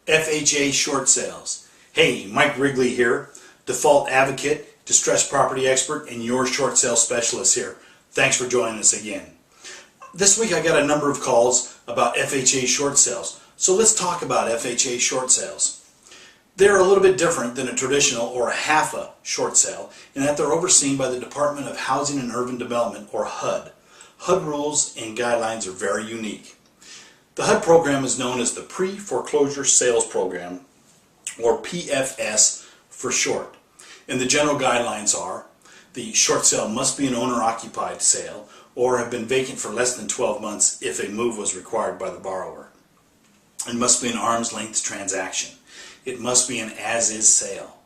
FHA Short Sales. Hey, Mike Rigley here, default advocate, distressed property expert, and your short sale specialist here. Thanks for joining us again. This week I got a number of calls about FHA short sales. So let's talk about FHA short sales. They're a little bit different than a traditional or a HAFA short sale in that they're overseen by the Department of Housing and Urban Development, or HUD. HUD rules and guidelines are very unique. The HUD program is known as the Pre Foreclosure Sales Program, or PFS for short. And the general guidelines are the short sale must be an owner-occupied sale or have been vacant for less than 12 months if a move was required by the borrower. It must be an arm's length transaction. It must be an as-is sale.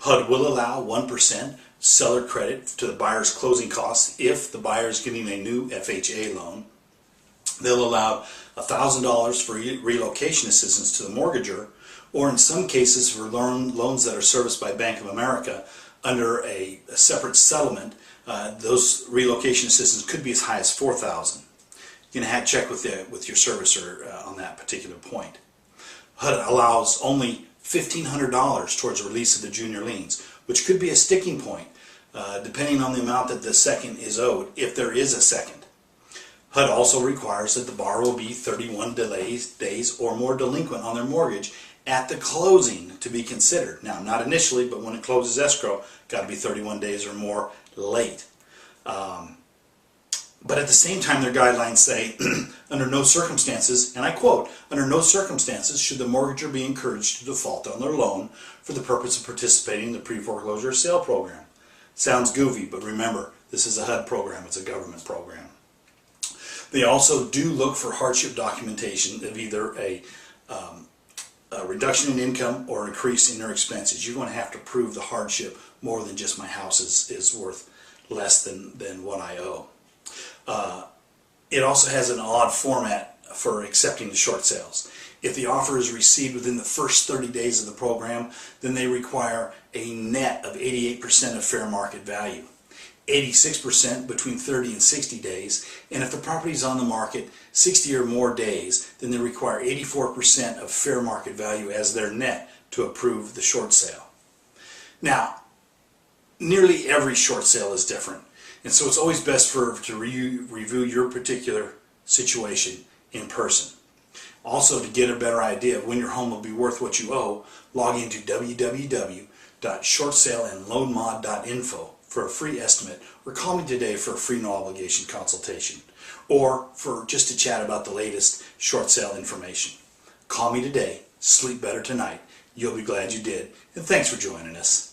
HUD will allow 1% seller credit to the buyer's closing costs if the buyer is getting a new FHA loan. They'll allow $1,000 for relocation assistance to the mortgagor, or in some cases for loans that are serviced by Bank of America under a separate settlement, those relocation assistance could be as high as $4,000. You can check with your servicer on that particular point. HUD allows only $1,500 towards release of the junior liens, which could be a sticking point depending on the amount that the second is owed, if there is a second. HUD also requires that the borrower will be 31 days or more delinquent on their mortgage at the closing to be considered. Now, not initially, but when it closes escrow, got to be 31 days or more late. But at the same time, their guidelines say, under no circumstances, and I quote, under no circumstances should the mortgagor be encouraged to default on their loan for the purpose of participating in the pre-foreclosure sale program. Sounds goofy, but remember, this is a HUD program, it's a government program. They also do look for hardship documentation of either a reduction in income or increase in their expenses. You're going to have to prove the hardship more than just my house is worth less than what I owe. It also has an odd format for accepting the short sales. If the offer is received within the first 30 days of the program, then they require a net of 88% of fair market value. 86% between 30 and 60 days, and if the property is on the market 60 or more days, then they require 84% of fair market value as their net to approve the short sale. Now, nearly every short sale is different, and so it's always best to review your particular situation in person. Also, to get a better idea of when your home will be worth what you owe, log into www.shortsaleandloanmod.info for a free estimate, or call me today for a free no obligation consultation, or for just to chat about the latest short sale information. Call me today, sleep better tonight. You'll be glad you did, and thanks for joining us.